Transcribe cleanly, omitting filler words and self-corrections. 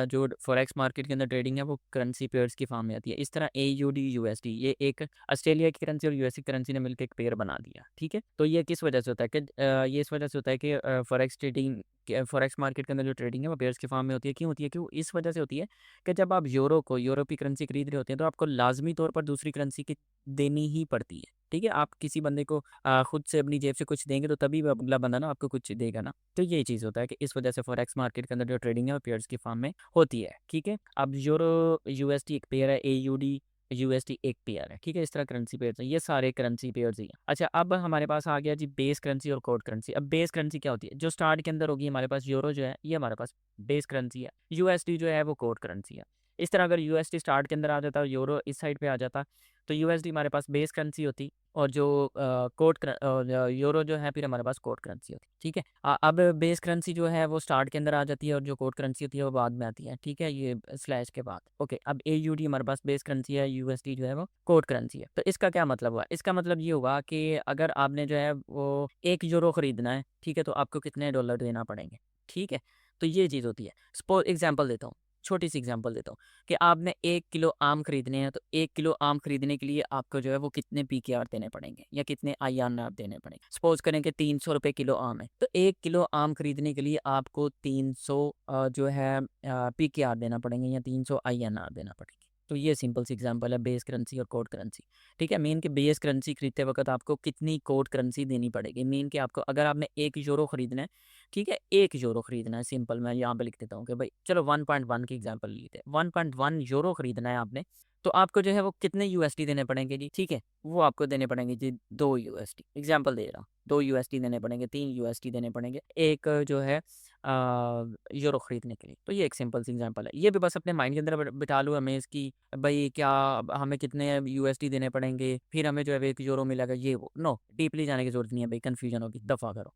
जो forex market के अंदर ट्रेडिंग है वो करेंसी पेयर्स की फॉर्म में आती है। इस तरह एयूडी यूएसडी ये एक ऑस्ट्रेलिया की करेंसी और यूएसडी करेंसी ने मिलकर एक पेयर बना दिया। ठीक है, तो ये किस वजह से होता है कि ये इस वजह से होता है कि फॉरेक्स ट्रेडिंग फॉरेक्स मार्केट के अंदर जो ट्रेडिंग है वो पेयर्स की फॉर्म में होती है। क्यों होती है? क्यों इस वजह से होती है कि जब आप यूरोपीय करेंसी खरीद रहे होते हैं तो आपको लाजमी तौर पर दूसरी करेंसी की देनी ही पड़ती है। ठीक है, आप किसी बंदे को खुद से अपनी जेब से कुछ देंगे तो तभी वो अगला बंदा ना आपको कुछ देगा ना। तो यही चीज़ होता है कि इस वजह से फॉरेक्स मार्केट के अंदर जो ट्रेडिंग है वो पेयर्स की फॉर्म में होती है। ठीक है, अब यूरो यूएसडी एक पेयर है, एयूडी यूएसडी एक पेयर है। ठीक है, इस तरह करेंसी पेयर्स हैं, ये सारे करेंसी पेयर्स ही हैं। अच्छा, अब हमारे पास आ गया जी बेस करेंसी और कोड करेंसी। अब बेस करेंसी क्या होती है? जो स्टार्ट के अंदर होगी हमारे पास यूरो जो है ये हमारे पास बेस करेंसी है, यूएसडी जो है वो कोड करेंसी है। इस तरह अगर यूएसडी स्टार्ट के अंदर आ जाता और यूरो इस साइड पे आ जाता तो यूएसडी हमारे पास बेस करेंसी होती और जो यूरो जो है फिर हमारे पास कोड करेंसी होती है। ठीक है, अब बेस करेंसी जो है वो स्टार्ट के अंदर आ जाती है और जो कोड करेंसी होती है वो बाद में आती है। ठीक है, ये स्लैश के बाद। ओके, अब एयूडी हमारे पास बेस करेंसी है, यूएसडी जो है वो कोड करेंसी है। तो इसका क्या मतलब हुआ? इसका मतलब ये हुआ कि अगर आपने जो है वो 1 यूरो खरीदना है, ठीक है, तो आपको कितने डॉलर देना पड़ेंगे? ठीक है, तो ये चीज़ होती है। सपोज एग्जाम्पल देता हूँ, छोटी सी एग्जाम्पल देता हूँ कि आपने 1 किलो आम खरीदने हैं, तो 1 किलो आम खरीदने के लिए आपको जो है वो कितने पीकेआर देने पड़ेंगे या कितने आईएनआर देने पड़ेंगे। सपोज करें कि 300 रुपये किलो आम है, तो 1 किलो आम खरीदने के लिए आपको 300 जो है पीकेआर देना पड़ेंगे या 300 आईएनआर देना पड़ेंगे। तो ये सिंपल सी एग्जांपल है बेस करेंसी और कोड करेंसी। ठीक है, मेन के बेस करेंसी खरीदते वक्त आपको कितनी कोड करेंसी देनी पड़ेगी। मेन के आपको अगर आपने 1 यूरो खरीदना है, ठीक है, 1 यूरो खरीदना है, सिंपल मैं यहाँ पे लिख देता हूँ कि भाई चलो 1.1 की एग्जांपल लेते हैं। 1.1 यूरो खरीदना है आपने, तो आपको जो है वो कितने यूएसडी देने पड़ेंगे जी? ठीक है, वो आपको देने पड़ेंगे जी 2 यूएसडी। एग्जाम्पल दे रहा हूँ, 2 यूएसडी देने पड़ेंगे, 3 यूएसडी देने पड़ेंगे एक जो है यूरो खरीदने के लिए। तो ये एक सिंपल सी एग्जांपल है, ये भी बस अपने माइंड के अंदर बिठा लो हमें इसकी, भाई क्या हमें कितने यूएसडी देने पड़ेंगे फिर हमें जो है 1 यूरो मिलेगा, ये वो नो डीपली जाने की जरूरत नहीं है भाई, कन्फ्यूजन होगी, दफ़ा करो।